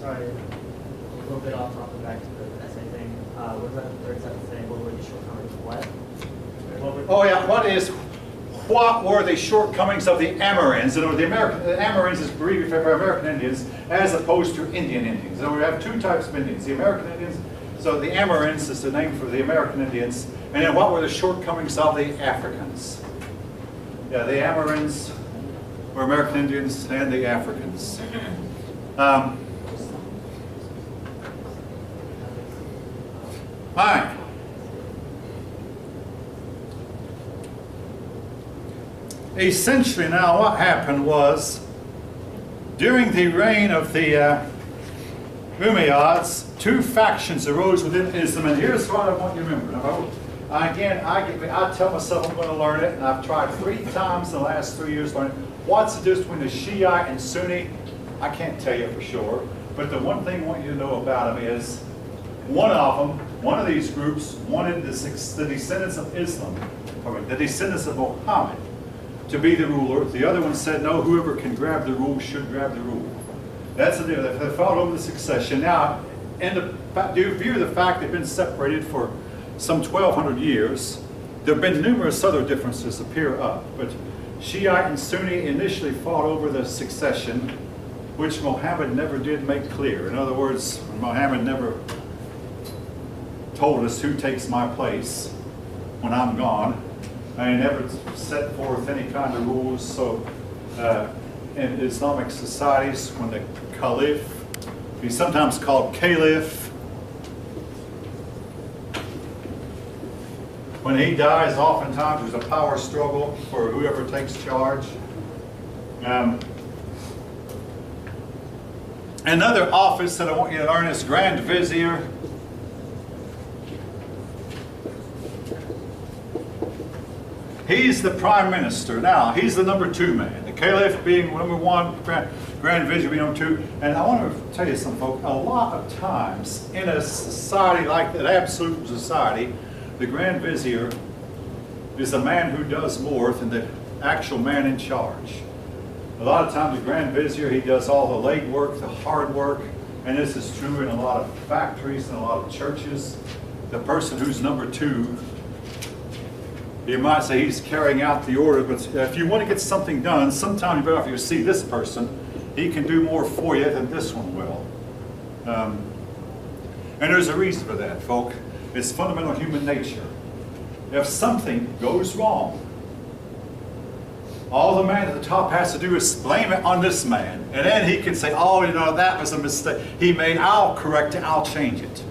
sorry, a little bit off topic, back to the essay thing. What was that third sentence saying? What were the shortcomings of what? Oh yeah, what were the shortcomings of the Amerinds? The Amerinds is abbreviated for American Indians as opposed to Indian Indians. So we have two types of Indians, the American Indians. So the Amerinds is the name for the American Indians. And then what were the shortcomings of the Africans? Yeah, the Amerinds were American Indians and the Africans. Fine. Essentially now what happened was, during the reign of the Umayyads, two factions arose within Islam, and here's what I want you to remember. Now, again, I tell myself I'm going to learn it, and I've tried 3 times in the last 3 years learning. What's the difference between the Shiite and Sunni? I can't tell you for sure, but the one thing I want you to know about them is, one of these groups wanted the descendants of Islam, the descendants of Muhammad, to be the ruler. The other one said, no, whoever can grab the rule should grab the rule. That's the deal. They fought over the succession. Now, due to the fact they've been separated for some 1,200 years, there have been numerous other differences appear up. But Shiite and Sunni initially fought over the succession, which Muhammad never did make clear. In other words, Muhammad never told us who takes my place when I'm gone. I never set forth any kind of rules. So in Islamic societies, when the Caliph, he's sometimes called Caliph, when he dies, oftentimes there's a power struggle for whoever takes charge. Another office that I want you to learn is Grand Vizier. He's the prime minister. Now, he's the number 2 man. The Caliph being number 1, Grand Vizier being number 2. And I want to tell you something, folks. A lot of times in a society like that, absolute society, the Grand Vizier is a man who does more than the actual man in charge. A lot of times the Grand Vizier, he does all the leg work, the hard work, and this is true in a lot of factories and a lot of churches. The person who's number 2, you might say he's carrying out the order, but if you want to get something done, sometimes you better off you see this person. He can do more for you than this one will. And there's a reason for that, folk. It's fundamental human nature. If something goes wrong, all the man at the top has to do is blame it on this man. And then he can say, oh, you know, that was a mistake he made. I'll correct it. I'll change it.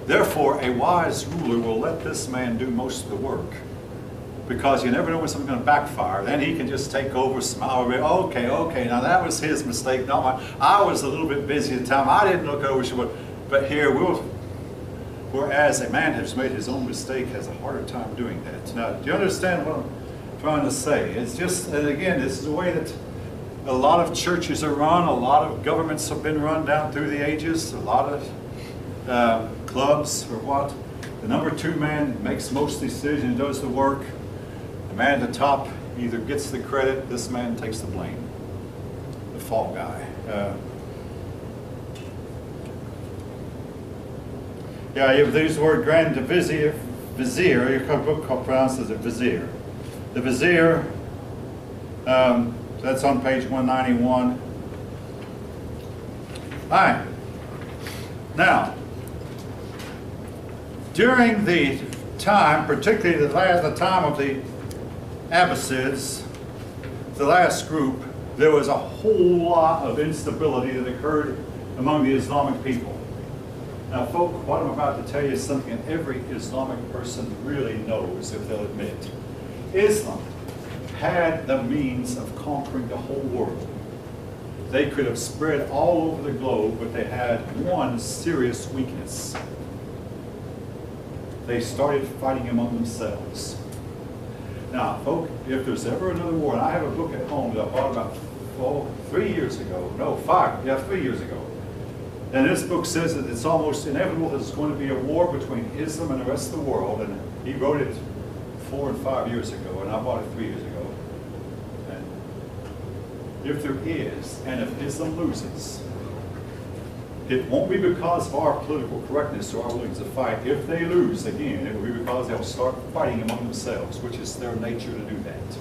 Therefore, a wise ruler will let this man do most of the work, because you never know when something's going to backfire. Then he can just take over, smile, okay, now that was his mistake, not mine. I was a little bit busy at the time. I didn't look over, but here whereas a man who's made his own mistake has a harder time doing that. Now, do you understand what I'm trying to say? It's just, and again, this is the way that a lot of churches are run, a lot of governments have been run down through the ages, a lot of clubs or what. The number 2 man makes most decisions, does the work. The man at the top either gets the credit, this man takes the blame. The fall guy. Yeah, you use the word Grand Vizier, your book pronounced as a Vizier. The Vizier, that's on page 191. All right. Now, during the time, particularly the time of the Abbasids, the last group, there was a whole lot of instability that occurred among the Islamic people. Now, folk, what I'm about to tell you is something that every Islamic person really knows if they'll admit it. Islam had the means of conquering the whole world. They could have spread all over the globe, but they had one serious weakness. They started fighting among themselves. Now, folk, if there's ever another war, and I have a book at home that I bought about 3 years ago. No, 3 years ago. And this book says that it's almost inevitable that there's going to be a war between Islam and the rest of the world. And he wrote it 4 and 5 years ago, and I bought it 3 years ago. And if there is, and if Islam loses, it won't be because of our political correctness or our willingness to fight. If they lose again, it will be because they'll start fighting among themselves, which is their nature to do that.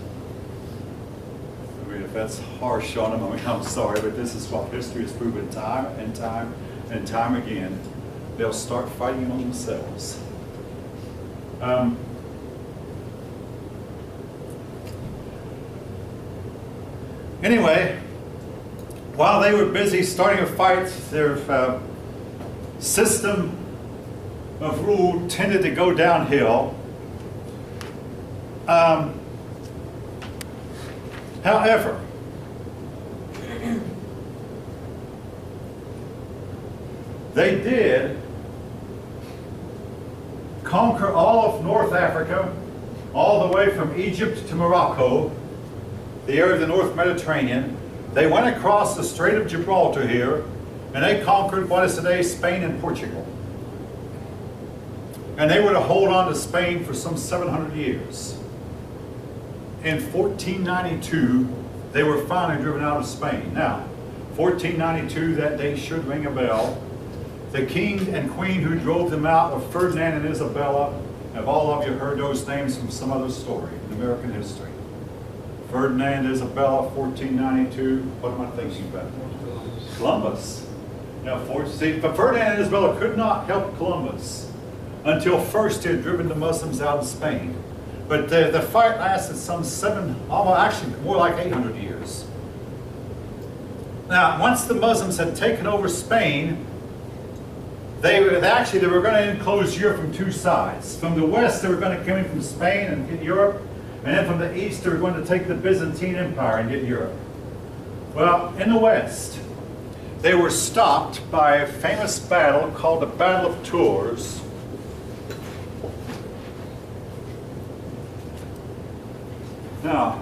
I mean, if that's harsh on them, I mean, I'm sorry, but this is what history has proven time and time and time again. They'll start fighting among themselves. Anyway, while they were busy starting a fight, their system of rule tended to go downhill. However, they did conquer all of North Africa, all the way from Egypt to Morocco, the area of the North Mediterranean. They went across the Strait of Gibraltar here, and they conquered what is today Spain and Portugal. And they were to hold on to Spain for some 700 years. In 1492, they were finally driven out of Spain. Now, 1492, that date should ring a bell. The king and queen who drove them out were Ferdinand and Isabella. Have all of you heard those names from some other story in American history? Ferdinand, Isabella, 1492. What am I thinking about? Columbus. Now, see, but Ferdinand and Isabella could not help Columbus until first he had driven the Muslims out of Spain. But the fight lasted some actually more like 800 years. Now, once the Muslims had taken over Spain, they were going to enclose Europe from two sides. From the west, they were going to come in from Spain and get Europe. And then from the east, they were going to take the Byzantine Empire and get Europe. Well, in the west, they were stopped by a famous battle called the Battle of Tours. Now,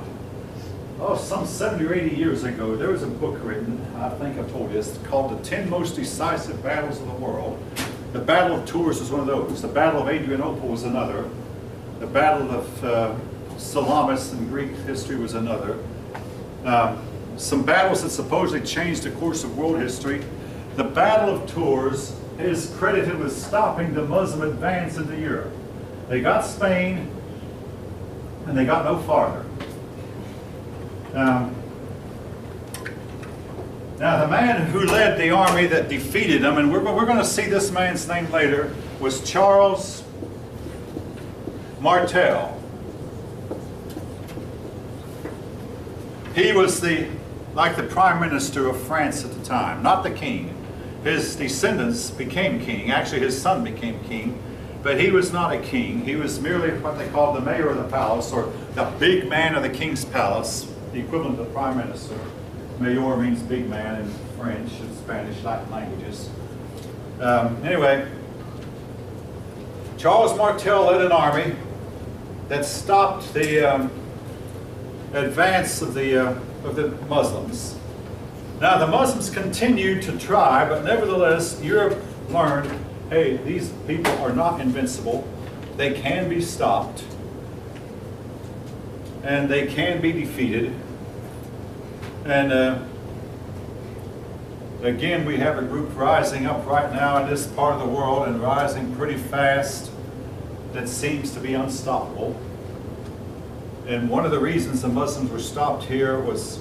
some 70 or 80 years ago, there was a book written, I think I told you this, called The 10 Most Decisive Battles of the World. The Battle of Tours was one of those. The Battle of Adrianople was another. The Battle of Salamis in Greek history was another. Some battles that supposedly changed the course of world history. The Battle of Tours is credited with stopping the Muslim advance into Europe. They got Spain, and they got no farther. Now, the man who led the army that defeated them, and we're going to see this man's name later, was Charles Martel. He was like the prime minister of France at the time, not the king. His descendants became king. Actually, his son became king, but he was not a king. He was merely what they called the mayor of the palace, or the big man of the king's palace, the equivalent of the prime minister. Mayor means big man in French and Spanish, Latin languages. Anyway, Charles Martel led an army that stopped the advance of the Muslims. Now, the Muslims continued to try, but nevertheless, Europe learned, hey, these people are not invincible. They can be stopped, and they can be defeated. And again, we have a group rising up right now in this part of the world, and rising pretty fast, that seems to be unstoppable. And one of the reasons the Muslims were stopped here was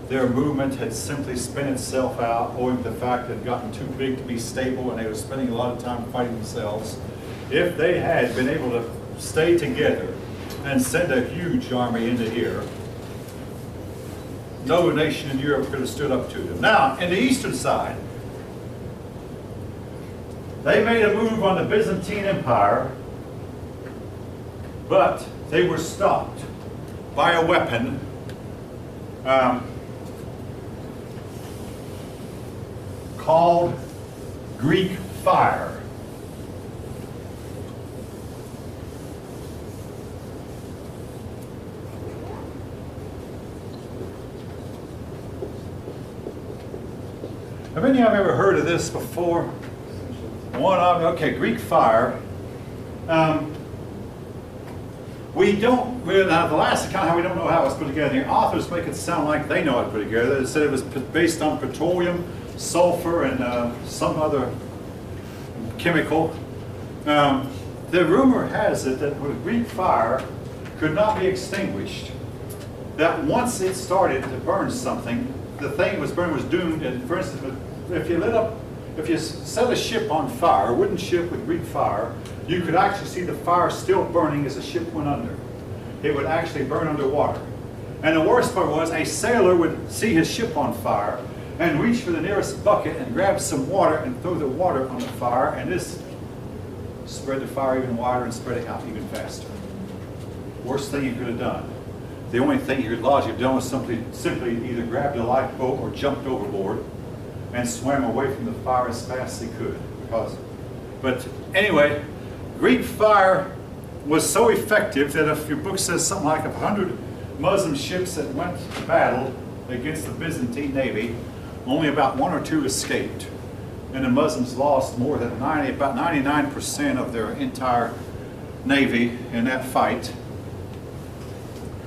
their movement had simply spent itself out, owing to the fact that it had gotten too big to be stable, and they were spending a lot of time fighting themselves. If they had been able to stay together and send a huge army into here, no nation in Europe could have stood up to them. Now, in the eastern side, they made a move on the Byzantine Empire, but they were stopped by a weapon called Greek fire. Have any of you ever heard of this before? Okay, Greek fire. We don't really, now the last account how we don't know how it was put together. The authors make it sound like they know how to put it together. They said it was based on petroleum sulfur and some other chemical. The rumor has it that with Greek fire could not be extinguished, that once it started to burn something, the thing it was burning was doomed. And for instance, if you set a ship on fire, a wooden ship with Greek fire, you could actually see the fire still burning as the ship went under. It would actually burn underwater. And the worst part was a sailor would see his ship on fire and reach for the nearest bucket and grab some water and throw the water on the fire, and this spread the fire even wider and spread it out even faster. Worst thing you could have done. The only thing you could logically have done was simply either grabbed a lifeboat or jumped overboard and swam away from the fire as fast as they could. But anyway, Greek fire was so effective that if your book says something like 100 Muslim ships that went to battle against the Byzantine Navy, only about 1 or 2 escaped. And the Muslims lost more than about 99% of their entire navy in that fight.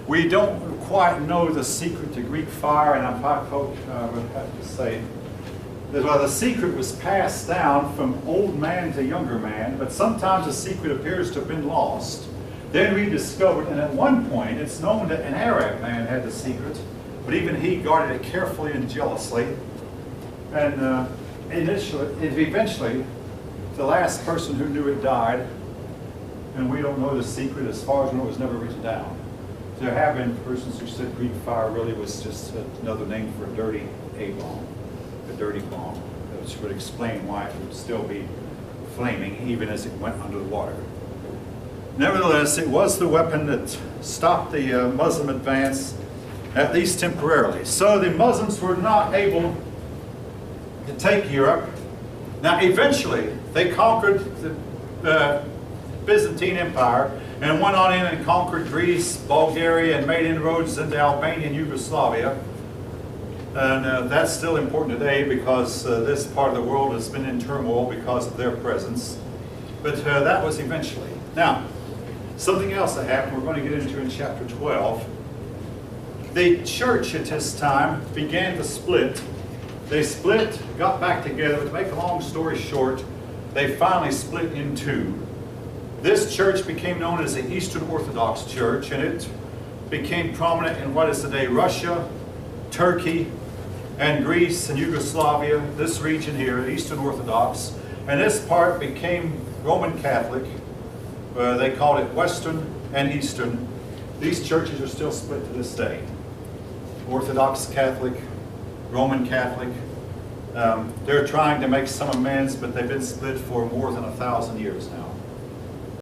We don't quite know the secret to Greek fire, and I would have to say that the secret was passed down from old man to younger man, but sometimes the secret appears to have been lost. Then rediscovered, and at one point it's known that an Arab man had the secret, but even he guarded it carefully and jealously. And eventually, the last person who knew it died, and we don't know the secret. As far as we know, it was never written down. There have been persons who said Greek fire really was just another name for a dirty A-bomb, a dirty bomb, which would explain why it would still be flaming even as it went under the water. Nevertheless, it was the weapon that stopped the Muslim advance, at least temporarily. So the Muslims were not able to take Europe. Now, eventually, they conquered the Byzantine Empire and went on in and conquered Greece, Bulgaria, and made inroads into Albania and Yugoslavia. And that's still important today because this part of the world has been in turmoil because of their presence. But that was eventually. Now, something else that happened we're going to get into in chapter 12. The church at this time began to split. They split, got back together. To make a long story short, they finally split in two. This church became known as the Eastern Orthodox Church, and it became prominent in what is today Russia, Turkey, and Greece and Yugoslavia, this region here, Eastern Orthodox. And this part became Roman Catholic. They called it Western and Eastern. These churches are still split to this day. Orthodox Catholic, Roman Catholic. They're trying to make some amends, but they've been split for more than 1,000 years now.